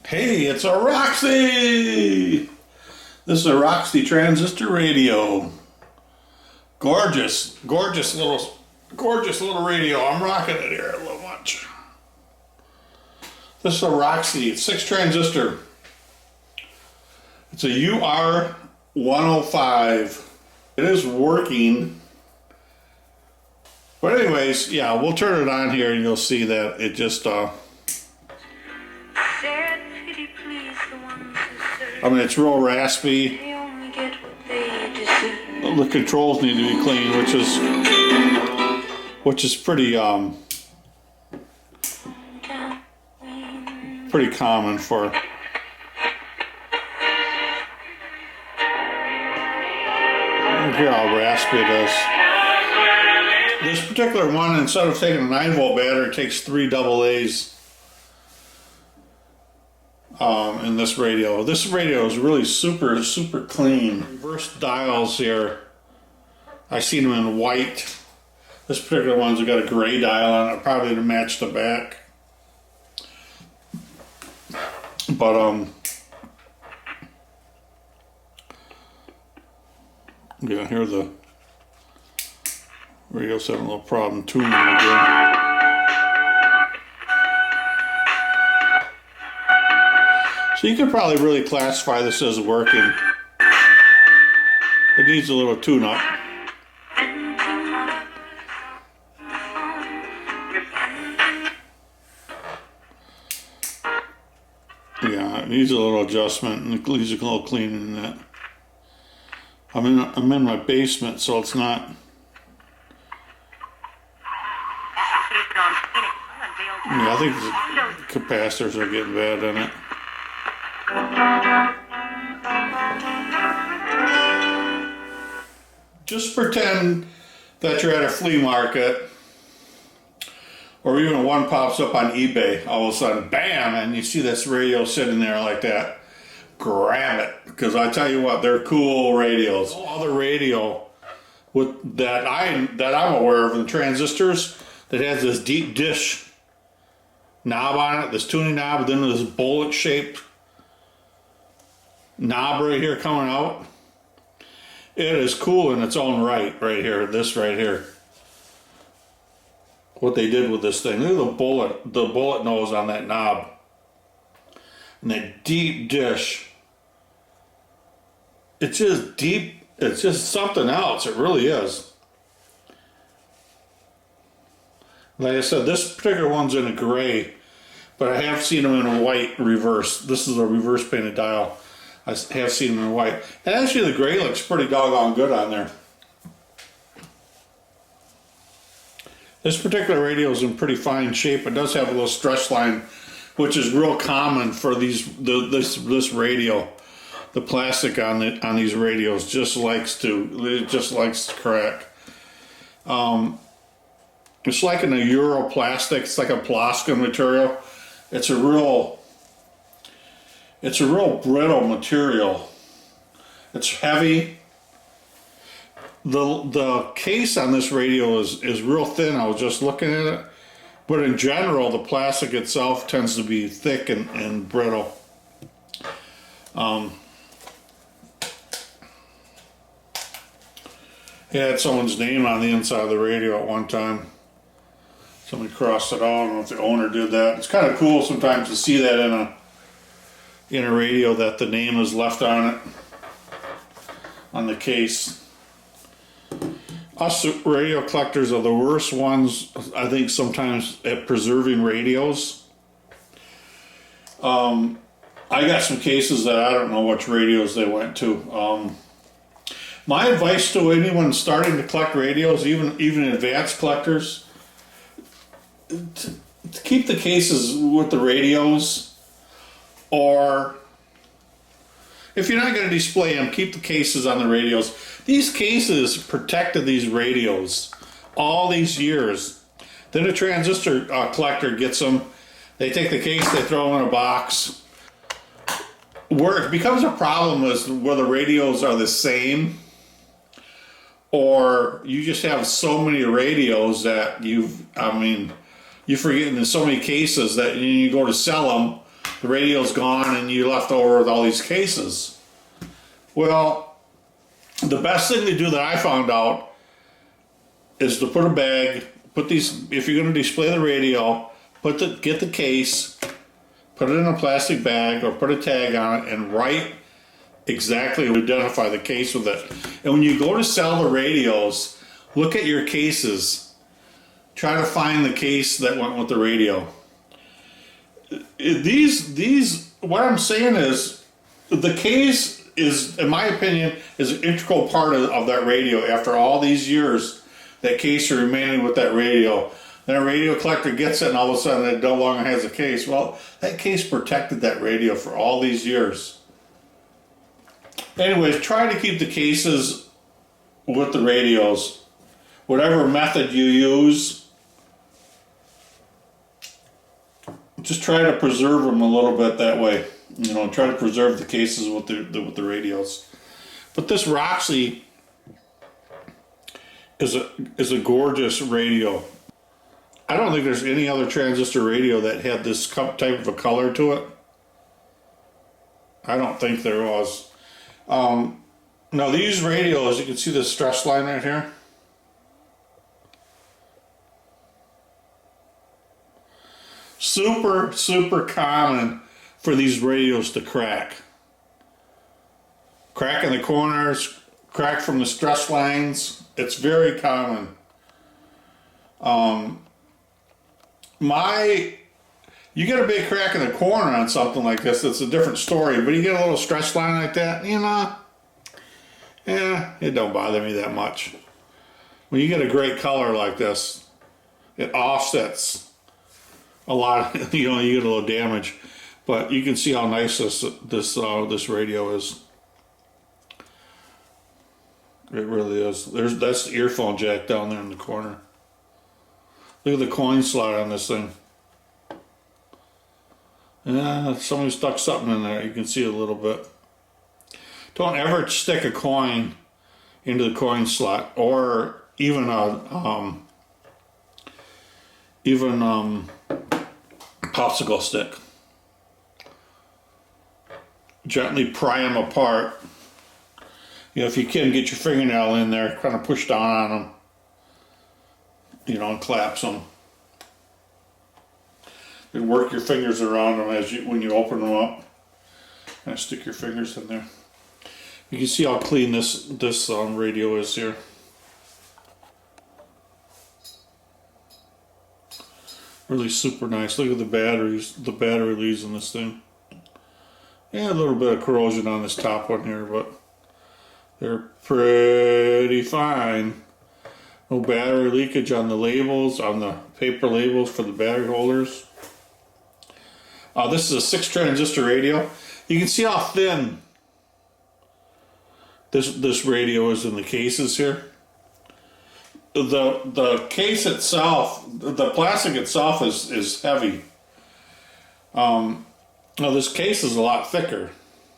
Hey, it's a Roxy! This is a Roxy Transistor radio. Gorgeous little radio. I'm rocking it here a little much. This is a Roxy, it's 6 transistor. It's a UR-105. It is working. But anyways, yeah, we'll turn it on here and you'll see that it just, I mean, it's real raspy. The controls need to be clean, which is pretty common for. Hear how raspy it is. This particular one, instead of taking a 9-volt battery, it takes 3 AA's. In this radio. This radio is really super clean. Reverse dials here. I seen them in white. This particular one's got a gray dial on it, probably to match the back. But yeah, here the radio's having a little problem tuning again. So you could probably really classify this as working. It needs a little tune-up. Yeah, it needs a little adjustment and it needs a little cleaning in that. I'm in my basement, so it's not. Yeah, I think the capacitors are getting bad in it. Just pretend that you're at a flea market, or even one pops up on eBay. All of a sudden, bam, and you see this radio sitting there like that. Grab it, because I tell you what, they're cool radios. All other radio with that I'm aware of, the transistors, that has this deep dish knob on it, this tuning knob, and then this bullet-shaped knob right here coming out. It is cool in its own right here, this right here. What they did with this thing. Look at the bullet nose on that knob. And that deep dish. It's just deep, it's just something else, it really is. Like I said, this particular one's in a gray, but I have seen them in a white reverse. This is a reverse painted dial. I have seen them in white. And actually the gray looks pretty doggone good on there. This particular radio is in pretty fine shape. It does have a little stretch line, which is real common for this radio. The plastic on these radios just likes to crack. It's like in a Euro plastic. It's like a Plaskin material. It's a real brittle material. It's heavy. The case on this radio is real thin. I was just looking at it. But in general, the plastic itself tends to be thick and brittle. It had someone's name on the inside of the radio at one time. Somebody crossed it out. I don't know if the owner did that. It's kind of cool sometimes to see that in a radio, that the name is left on it, on the case. Us radio collectors are the worst ones, I think, sometimes at preserving radios. I got some cases that I don't know which radios they went to. My advice to anyone starting to collect radios, even advanced collectors, to keep the cases with the radios, or if you're not going to display them, keep the cases on the radios. These cases protected these radios all these years. Then a transistor collector gets them, they take the case, they throw them in a box. Where it becomes a problem is where the radios are the same, or you just have so many radios that you forget in so many cases that you go to sell them, the radio's gone and you're left over with all these cases. Well, the best thing to do that I found out is to put a bag, put these, if you're going to display the radio, get the case, put it in a plastic bag or put a tag on it and write exactly, identify the case with it. And when you go to sell the radios, look at your cases. Try to find the case that went with the radio. What I'm saying is, the case is, in my opinion, is an integral part of that radio. After all these years, that case are remaining with that radio. Then a radio collector gets it and all of a sudden it no longer has a case. Well, that case protected that radio for all these years. Anyways, try to keep the cases with the radios. Whatever method you use, just try to preserve them a little bit that way. You know, try to preserve the cases with the radios. But this Roxy is a gorgeous radio. I don't think there's any other transistor radio that had this type of a color to it. I don't think there was. Now these radios, you can see the stress line right here. Super common for these radios to crack. Crack in the corners, crack from the stress lines. It's very common. You get a big crack in the corner on something like this, it's a different story, but you get a little stress line like that, you know, yeah, it don't bother me that much. When you get a great color like this, it offsets a lot, you know, you get a little damage, but you can see how nice this radio is. It really is. That's the earphone jack down there in the corner. Look at the coin slot on this thing. Yeah, somebody stuck something in there. You can see a little bit. Don't ever stick a coin into the coin slot, or even a popsicle stick. Gently pry them apart. You know, if you can, get your fingernail in there, kind of push down on them. You know, and collapse them. And work your fingers around them when you open them up. Kind of stick your fingers in there. You can see how clean this radio is here. Really super nice. Look at the batteries, the battery leads in this thing. Yeah, a little bit of corrosion on this top one here, but they're pretty fine. No battery leakage on the labels, on the paper labels for the battery holders. This is a 6 transistor radio. You can see how thin this radio is in the cases here. The case itself, the plastic itself is heavy. Now this case is a lot thicker,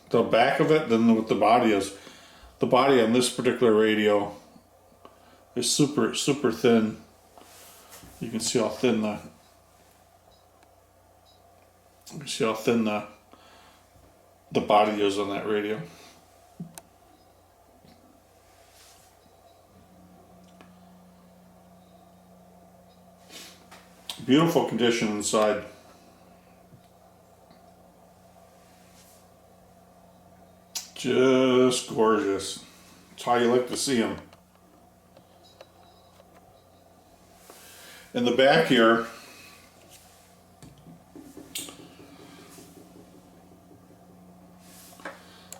the back of it, than what the body is. The body on this particular radio is super thin. You can see how thin the body is on that radio. Beautiful condition inside. Just gorgeous. That's how you like to see them. In the back here,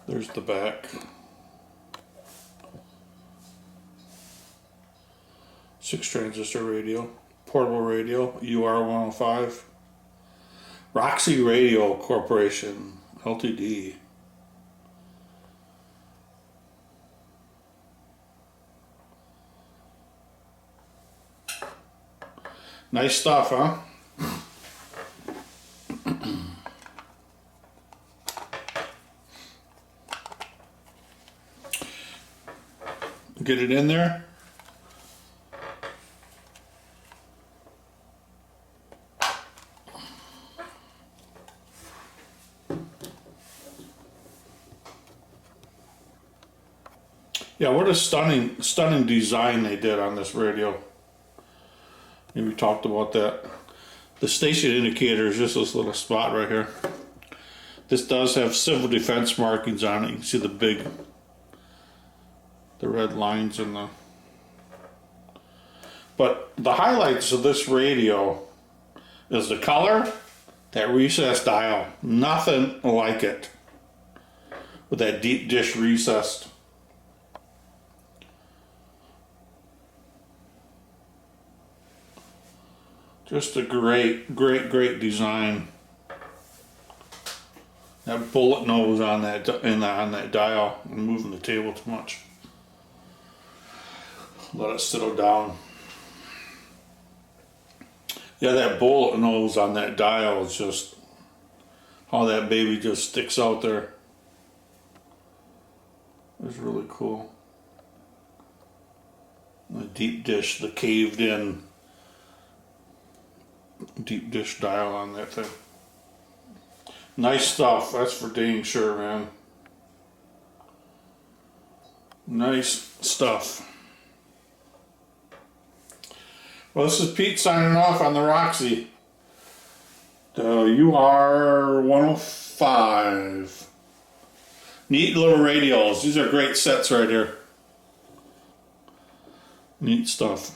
there's the back. 6 transistor radio, portable radio, UR-105. Roxy Radio Corporation, Ltd. Nice stuff, huh? Get it in there. Yeah, what a stunning design they did on this radio. We talked about that. The station indicator is just this little spot right here. This does have civil defense markings on it. You can see the red lines in the. But the highlights of this radio is the color, that recessed dial. Nothing like it. With that deep dish recessed. Just a great design. That bullet nose on that dial. I'm moving the table too much. Let it settle down. Yeah, that bullet nose on that dial is just how that baby just sticks out there. It's really cool. The deep dish, the caved in deep dish dial on that thing. Nice stuff, that's for dang sure, man. Nice stuff. Well, this is Pete signing off on the Roxy. The UR-105. Neat little radios. These are great sets right here. Neat stuff.